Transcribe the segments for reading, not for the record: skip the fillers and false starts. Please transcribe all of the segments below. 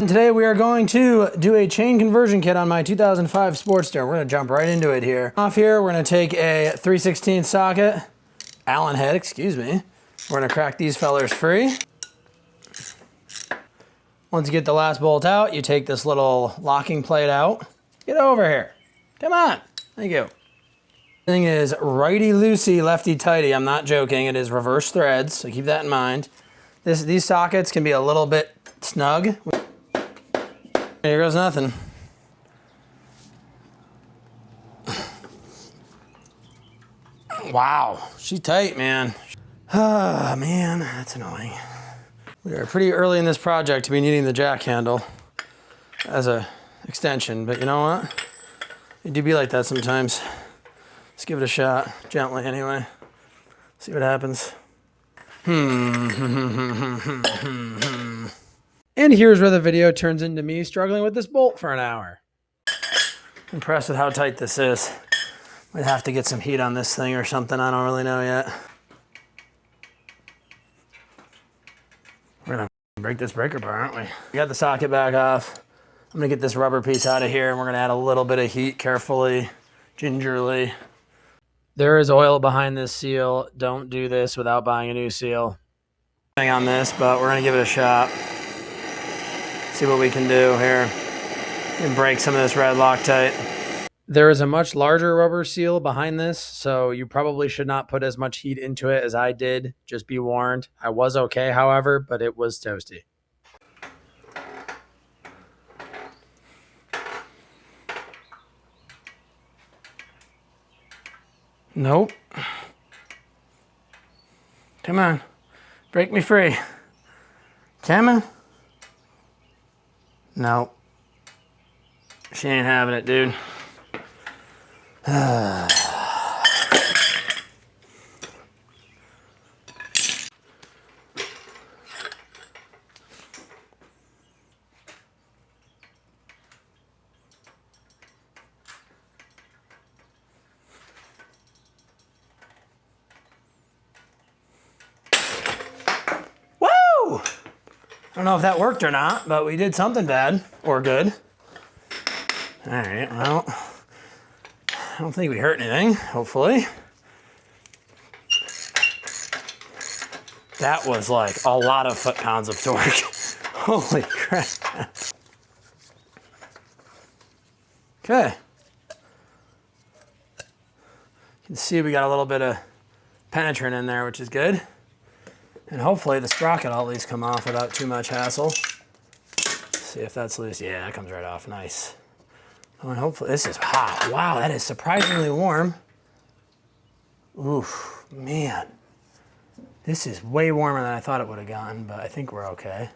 Today we are going to do a chain conversion kit on my 2005 Sportster. We're gonna jump right into it here. Off here, we're gonna take a 3/16 socket, Allen head, excuse me. We're gonna crack these fellers free. Once you get the last bolt out, you take this little locking plate out. Get over here. Come on. Thank you. Thing is righty-loosey, lefty-tighty. I'm not joking. It is reverse threads, so keep that in mind. These sockets can be a little bit snug. Here goes nothing. Wow, she's tight, man. Ah, man, that's annoying. We are pretty early in this project to be needing the jack handle as a extension, but you know what? It do be like that sometimes. Let's give it a shot, gently anyway. See what happens. And here's where the video turns into me struggling with this bolt for an hour. Impressed with how tight this is. Might have to get some heat on this thing or something, I don't really know yet. We're gonna break this breaker bar, aren't we? We got the socket back off. I'm gonna get this rubber piece out of here and we're gonna add a little bit of heat carefully, gingerly. There is oil behind this seal. Don't do this without buying a new seal. Hang on this, but we're gonna give it a shot. See what we can do here and break some of this red Loctite. There is a much larger rubber seal behind this, so you probably should not put as much heat into it as I did. Just be warned. I was okay, however, but it was toasty. Nope. Come on. Break me free. Come on. No. She ain't having it, dude. I don't know if that worked or not, but we did something bad or good. All right, well, I don't think we hurt anything, hopefully. That was like a lot of foot-pounds of torque. Holy crap. Okay. You can see we got a little bit of penetrant in there, which is good. And hopefully the sprocket will at least come off without too much hassle. Let's see if that's loose. Yeah, that comes right off. Nice. Oh, and hopefully this is hot. Wow, that is surprisingly warm. Oof, man. This is way warmer than I thought it would have gotten, but I think we're okay.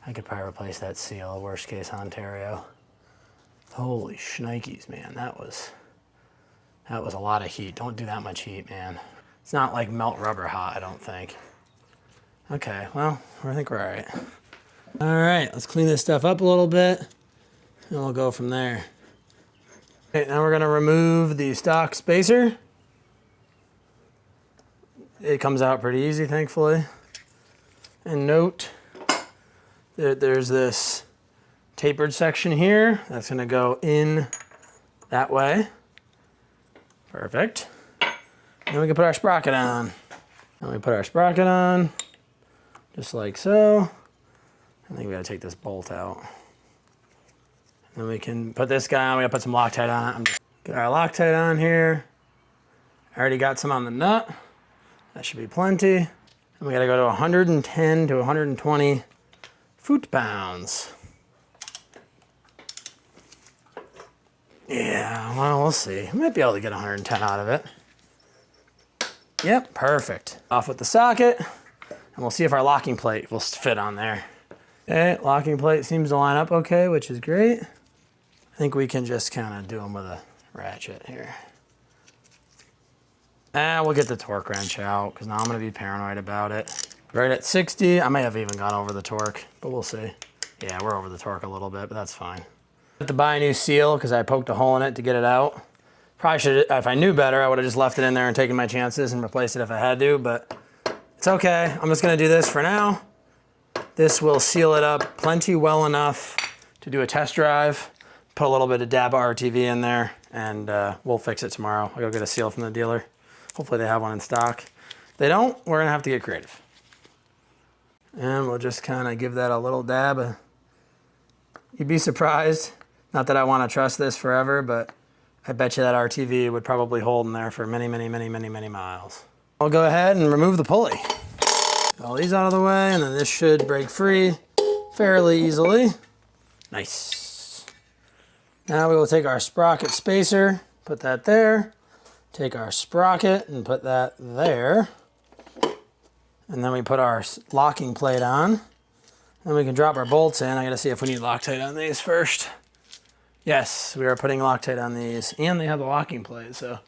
I could probably replace that seal, worst case Ontario. Holy shnikes, man. That was a lot of heat. Don't do that much heat, man. It's not like melt rubber hot, I don't think. Okay, well, I think we're all right. All right, let's clean this stuff up a little bit, and we'll go from there. Okay, now we're gonna remove the stock spacer. It comes out pretty easy, thankfully. And note that there's this tapered section here. That's gonna go in that way. Perfect. Then we can put our sprocket on. And we put our sprocket on, just like so. I think we gotta take this bolt out. And then we can put this guy on. We gotta put some Loctite on it. Get our Loctite on here. I already got some on the nut. That should be plenty. And we gotta go to 110 to 120 foot-pounds. Yeah, well, we'll see. We might be able to get 110 out of it. Yep, perfect. Off with the socket, and we'll see if our locking plate will fit on there. Okay, locking plate seems to line up okay, which is great. I think we can just kind of do them with a ratchet here. And we'll get the torque wrench out, because now I'm gonna be paranoid about it. Right at 60, I may have even gone over the torque, but we'll see. Yeah, we're over the torque a little bit, but that's fine. I have to buy a new seal, because I poked a hole in it to get it out. Probably should, if I knew better, I would have just left it in there and taken my chances and replaced it if I had to, but it's okay. I'm just gonna do this for now. This will seal it up plenty well enough to do a test drive. Put a little bit of DABA RTV in there, and we'll fix it tomorrow. I'll go get a seal from the dealer. Hopefully they have one in stock. If they don't, we're gonna have to get creative. And we'll just kind of give that a little dab. You'd be surprised. Not that I want to trust this forever, but I bet you that RTV would probably hold in there for many, many, many, many, many miles. I'll go ahead and remove the pulley. All these out of the way, and then this should break free fairly easily. Nice. Now we will take our sprocket spacer, put that there. Take our sprocket and put that there. And then we put our locking plate on. Then we can drop our bolts in. I gotta see if we need Loctite on these first. Yes, we are putting Loctite on these, and they have the locking plate, so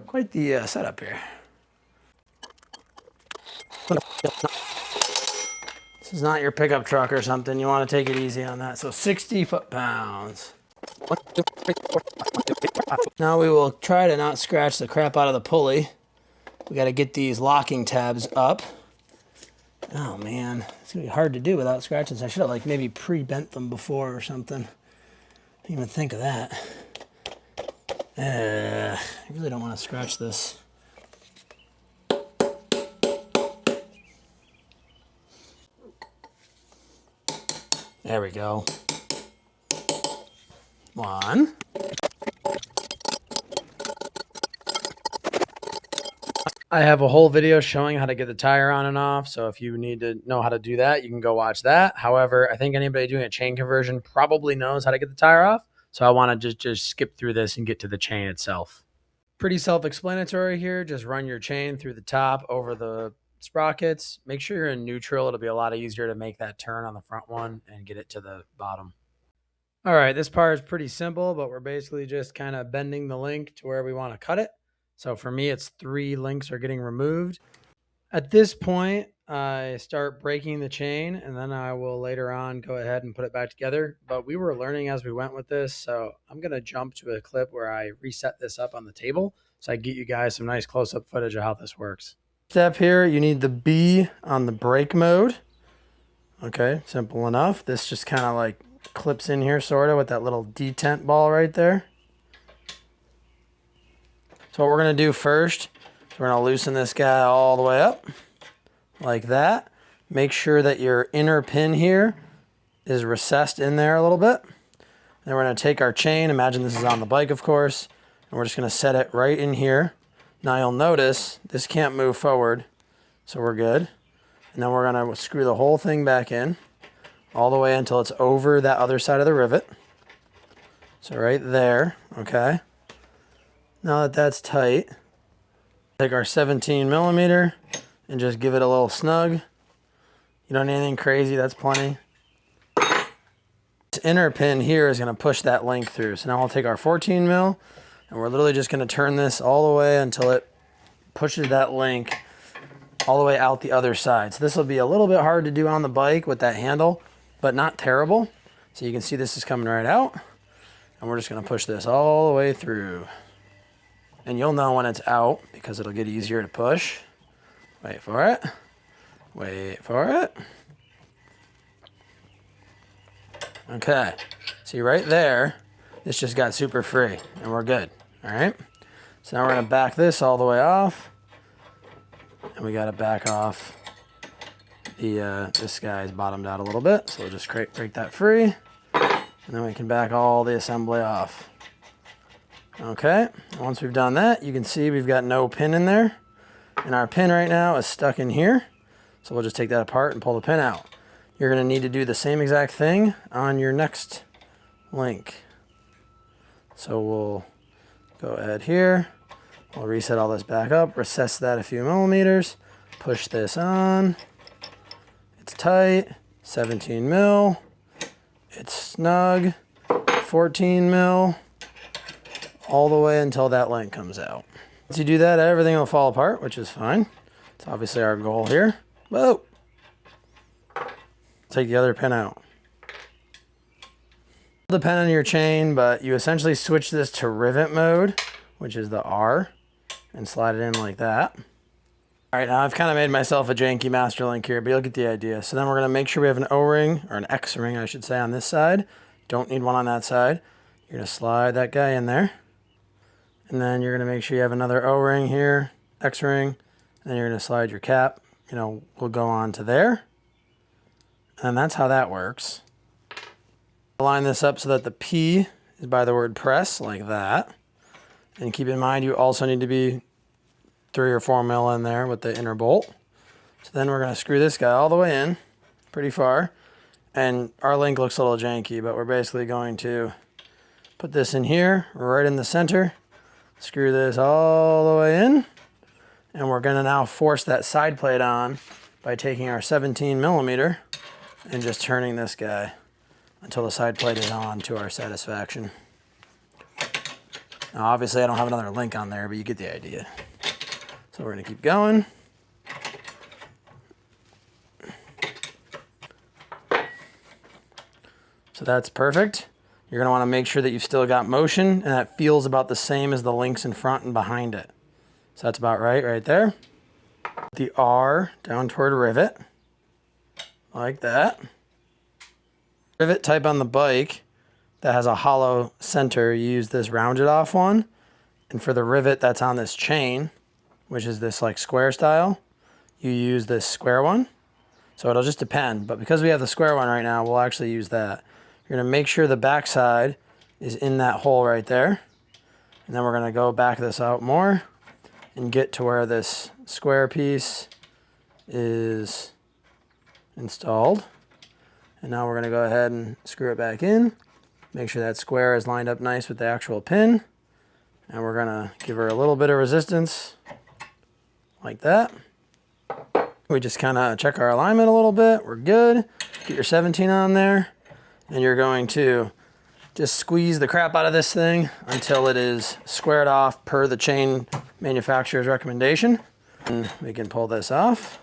quite the setup here. This is not your pickup truck or something. You want to take it easy on that. So 60 foot-pounds. Now we will try to not scratch the crap out of the pulley. We got to get these locking tabs up. Oh man, it's gonna be hard to do without scratching. So I should have like maybe pre-bent them before or something. Didn't even think of that. I really don't want to scratch this. There we go. One. I have a whole video showing how to get the tire on and off, so if you need to know how to do that, you can go watch that. However, I think anybody doing a chain conversion probably knows how to get the tire off, so I want to just skip through this and get to the chain itself. Pretty self-explanatory here. Just run your chain through the top over the sprockets. Make sure you're in neutral. It'll be a lot easier to make that turn on the front one and get it to the bottom. All right, this part is pretty simple, but we're basically just kind of bending the link to where we want to cut it. So for me, it's 3 links are getting removed. At this point, I start breaking the chain, and then I will later on go ahead and put it back together. But we were learning as we went with this, so I'm going to jump to a clip where I reset this up on the table so I get you guys some nice close-up footage of how this works. Step here, you need the B on the brake mode. Okay, simple enough. This just kind of like clips in here sort of with that little detent ball right there. So what we're going to do first, we're going to loosen this guy all the way up like that. Make sure that your inner pin here is recessed in there a little bit. Then we're going to take our chain, imagine this is on the bike of course, and we're just going to set it right in here. Now you'll notice this can't move forward, so we're good. And then we're going to screw the whole thing back in all the way until it's over that other side of the rivet. So right there, okay. Now that that's tight, take our 17 millimeter and just give it a little snug. You don't need anything crazy, that's plenty. This inner pin here is going to push that link through. So now we'll take our 14 mil and we're literally just going to turn this all the way until it pushes that link all the way out the other side. So this will be a little bit hard to do on the bike with that handle, but not terrible. So you can see this is coming right out. And we're just going to push this all the way through. And you'll know when it's out because it'll get easier to push. Wait for it. Wait for it. Okay. See right there, this just got super free and we're good. All right. So now we're going to back this all the way off. And we got to back off the, this guy's bottomed out a little bit. So we'll just break that free. And then we can back all the assembly off. Okay, once we've done that, you can see we've got no pin in there. And our pin right now is stuck in here. So we'll just take that apart and pull the pin out. You're going to need to do the same exact thing on your next link. So we'll go ahead here. We'll reset all this back up, recess that a few millimeters, push this on. It's tight, 17 mil. It's snug, 14 mil. All the way until that link comes out. Once you do that, everything will fall apart, which is fine. It's obviously our goal here. Whoa! Take the other pin out. The pin on your chain, but you essentially switch this to rivet mode, which is the R, and slide it in like that. All right, now I've kind of made myself a janky master link here, but you'll get the idea. So then we're gonna make sure we have an O-ring, or an X-ring, I should say, on this side. Don't need one on that side. You're gonna slide that guy in there. And then you're gonna make sure you have another O-ring here, X-ring, and then you're gonna slide your cap, will go on to there. And that's how that works. Line this up so that the P is by the word press, like that. And keep in mind, you also need to be 3 or 4 mil in there with the inner bolt. So then we're gonna screw this guy all the way in, pretty far. And our link looks a little janky, but we're basically going to put this in here, right in the center, screw this all the way in, and we're gonna now force that side plate on by taking our 17 millimeter and just turning this guy until the side plate is on to our satisfaction. Now obviously I don't have another link on there, but you get the idea. So we're gonna keep going. So that's perfect. You're gonna wanna make sure that you've still got motion and that feels about the same as the links in front and behind it. So that's about right there. The R down toward rivet, like that. Rivet type on the bike that has a hollow center, you use this rounded off one. And for the rivet that's on this chain, which is this like square style, you use this square one. So it'll just depend, but because we have the square one right now, we'll actually use that. You're gonna make sure the back side is in that hole right there. And then we're gonna go back this out more and get to where this square piece is installed. And now we're gonna go ahead and screw it back in. Make sure that square is lined up nice with the actual pin. And we're gonna give her a little bit of resistance, like that. We just kinda check our alignment a little bit. We're good. Get your 17 on there. And you're going to just squeeze the crap out of this thing until it is squared off per the chain manufacturer's recommendation. And we can pull this off.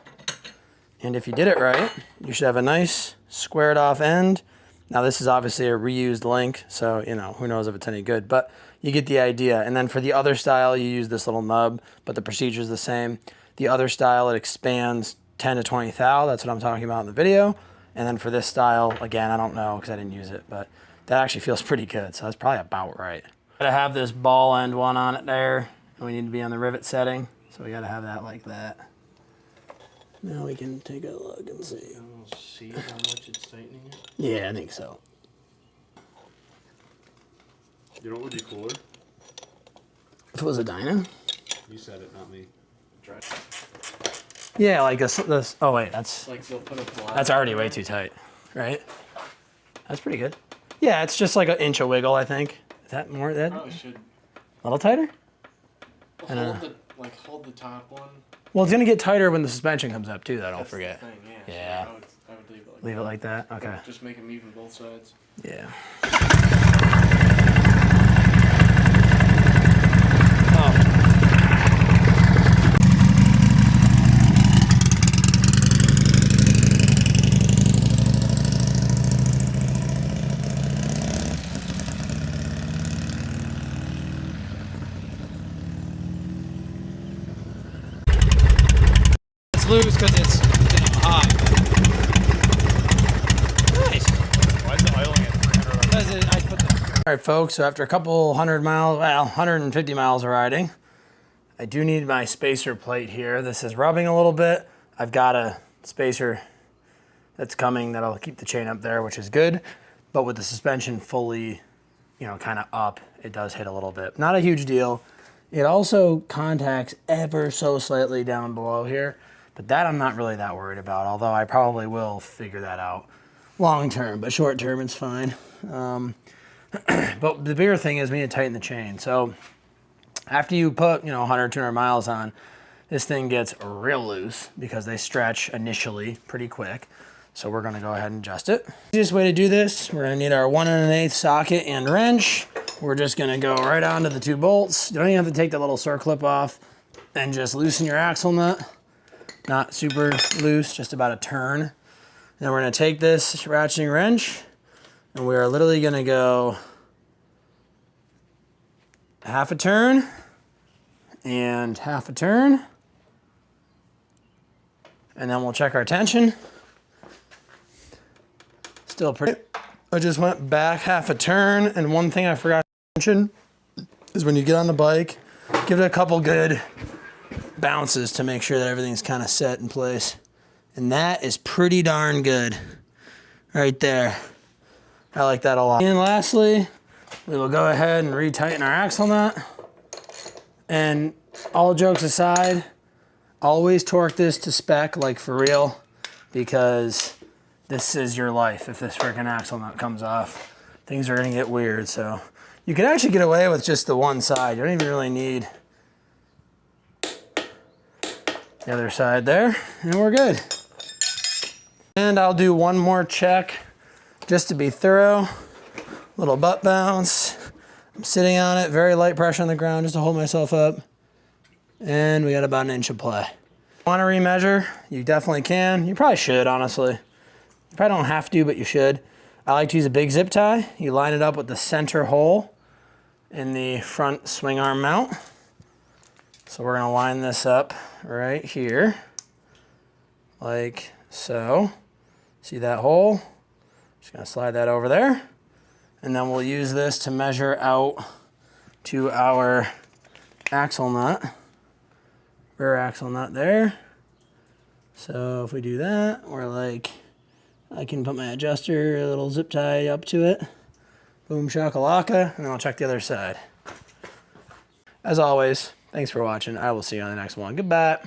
And if you did it right, you should have a nice squared off end. Now this is obviously a reused link, so who knows if it's any good, but you get the idea. And then for the other style, you use this little nub, but the procedure is the same. The other style, it expands 10 to 20 thou. That's what I'm talking about in the video. And then for this style, again, I don't know because I didn't use it, but that actually feels pretty good. So that's probably about right. Gotta have this ball end one on it there, and we need to be on the rivet setting. So we gotta have that like that. Now we can take a look and see. We'll see how much it's tightening it? Yeah, I think so. You know what would be cooler? If it was a dyno? You said it, not me. Try it. Yeah, like this. Oh wait, that's like they'll put a black. That's already way too tight, right? That's pretty good. Yeah, it's just like an inch of wiggle, I think. Is that more? That Probably should. A little tighter? Hold the top one. Well, it's gonna get tighter when the suspension comes up too, though. Don't That's forget. the thing, yeah. Yeah. So I would leave it like Leave that. it like that. Okay. Just make them even both sides. Yeah. Loose because it's hot. Nice. Why is it idling at 300? All right, folks. So after a couple 100 miles, well, 150 miles of riding, I do need my spacer plate here. This is rubbing a little bit. I've got a spacer that's coming that'll keep the chain up there, which is good. But with the suspension fully, kind of up, it does hit a little bit. Not a huge deal. It also contacts ever so slightly down below here. But that I'm not really that worried about, although I probably will figure that out long term, but short term it's fine. But the bigger thing is we need to tighten the chain. So after you put 100, 200 miles on, this thing gets real loose because they stretch initially pretty quick. So we're gonna go ahead and adjust it. Easiest way to do this, we're gonna need our 1 1/8 socket and wrench. We're just gonna go right onto the 2 bolts. You don't even have to take the little circlip off and just loosen your axle nut. Not super loose, just about a turn. Then we're gonna take this ratcheting wrench and we are literally gonna go half a turn and half a turn And then we'll check our tension. Still pretty. I just went back half a turn, and one thing I forgot to mention is when you get on the bike, give it a couple good bounces to make sure that everything's kind of set in place. And that is pretty darn good right there. I like that a lot. And lastly, we will go ahead and retighten our axle nut. And all jokes aside, always torque this to spec, like for real, because this is your life. If this freaking axle nut comes off, things are gonna get weird. So you can actually get away with just the one side. You don't even really need the other side there, and we're good. And I'll do one more check just to be thorough. Little butt bounce. I'm sitting on it, very light pressure on the ground just to hold myself up. And we got about 1 inch of play. Want to remeasure? You definitely can. You probably should, honestly. You probably don't have to, but you should. I like to use a big zip tie. You line it up with the center hole in the front swing arm mount. So we're gonna line this up right here, like so. See that hole? Just gonna slide that over there. And then we'll use this to measure out to our axle nut, rear axle nut there. So if we do that, we're like, I can put my adjuster, a little zip tie up to it. Boom shakalaka, and then I'll check the other side. As always, thanks for watching. I will see you on the next one. Goodbye.